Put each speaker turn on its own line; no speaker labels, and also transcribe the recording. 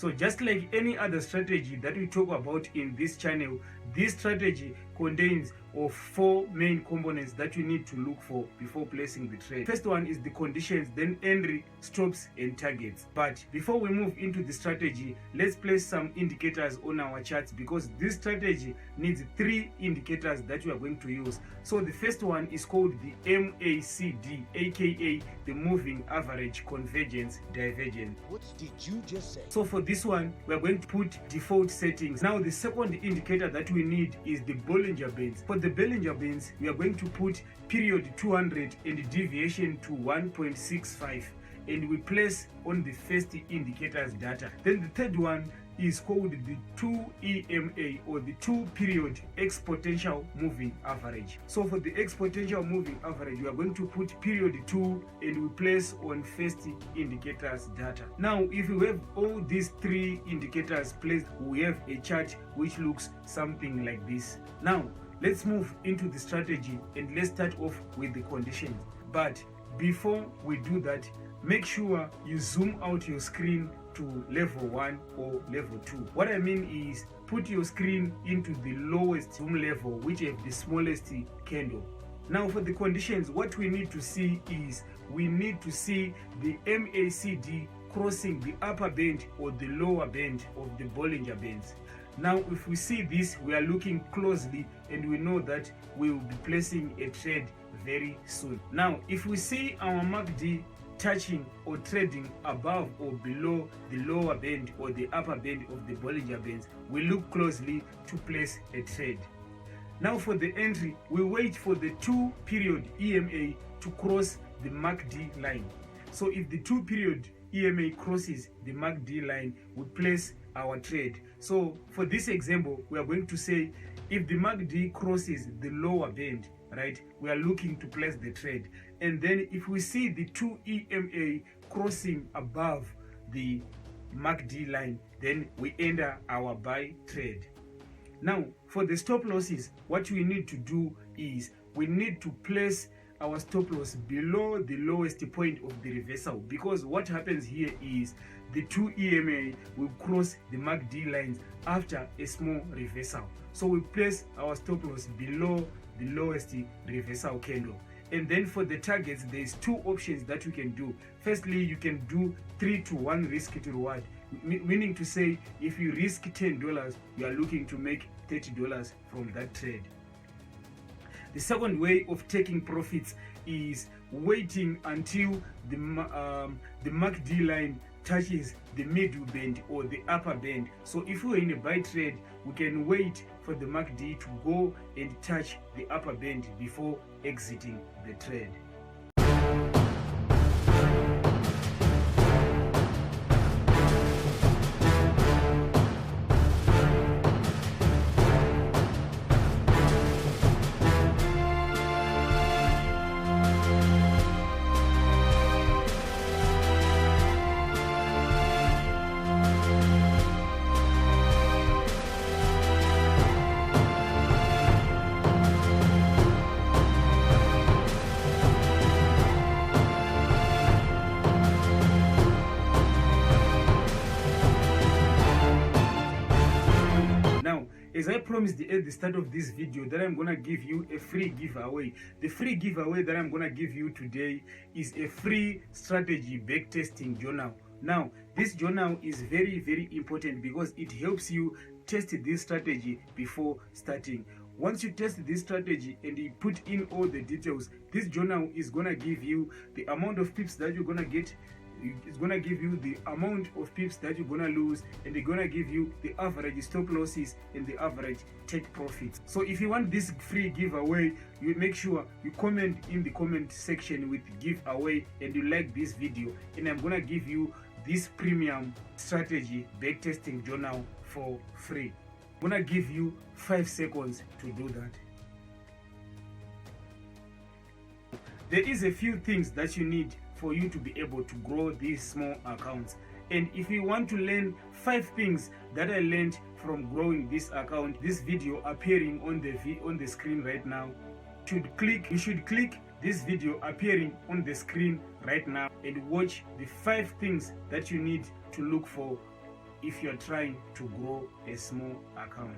So just like any other strategy that we talk about in this channel, this strategy contains of 4 main components that you need to look for before placing the trade. First one is the conditions, then entry, stops and targets. But before we move into the strategy, let's place some indicators on our charts, because this strategy needs 3 indicators that we are going to use. So the first one is called the MACD, aka the moving average convergence divergence.
What did you just say?
So for this one, we are going to put default settings. Now the second indicator that we need is the Bollinger Bands. For the Bollinger Bands, we are going to put period 200 and deviation to 1.65, and we place on the first indicator's data. Then the third one is called the 2 EMA, or the 2 period exponential moving average. So for the exponential moving average, we are going to put period 2 and we place on first indicator's data. Now if we have all these 3 indicators placed, we have a chart which looks something like this. Now let's move into the strategy and let's start off with the conditions. But before we do that, make sure you zoom out your screen to level 1 or level 2. What I mean is, put your screen into the lowest zoom level, which have the smallest candle. Now for the conditions, what we need to see is, we need to see the MACD crossing the upper band or the lower band of the Bollinger Bands. Now if we see this, we are looking closely and we know that we will be placing a trade very soon. Now if we see our MACD touching or trading above or below the lower band or the upper band of the Bollinger Bands, we look closely to place a trade. Now for the entry, we wait for the 2 period EMA to cross the MACD line. So if the 2 period EMA crosses the MACD line, we place our trade. So for this example, we are going to say, if the MACD crosses the lower band, right, we are looking to place the trade. And then if we see the 2 EMA crossing above the MACD line, then we enter our buy trade. Now for the stop losses, what we need to do is, we need to place our stop loss below the lowest point of the reversal, because what happens here is the 2 EMA will cross the MACD lines after a small reversal. So we place our stop loss below the lowest reversal candle. And then for the targets, there's 2 options that you can do. Firstly, you can do 3-to-1 risk to reward, meaning to say, if you risk $10, you are looking to make $30 from that trade. The second way of taking profits is waiting until the MACD line touches the middle band or the upper band. So if we're in a buy trade, we can wait for the MACD to go and touch the upper band before exiting the trade. As I promised at the start of this video, that I'm gonna give you a free giveaway. The free giveaway that I'm gonna give you today is a free strategy backtesting journal. Now this journal is very important because it helps you test this strategy before starting. Once you test this strategy and you put in all the details, this journal is gonna give you the amount of pips that you're gonna get. It's gonna give you the amount of pips that you're gonna lose, and they're gonna give you the average stop losses and the average take profits. So if you want this free giveaway, you make sure you comment in the comment section with giveaway and you like this video, and I'm gonna give you this premium strategy backtesting journal for free. I'm gonna give you 5 seconds to do that. There is a few things that you need for you to be able to grow these small accounts, and if you want to learn 5 things that I learned from growing this account, this video appearing on the screen right now, you should click this video appearing on the screen right now and watch the 5 things that you need to look for if you're trying to grow a small account.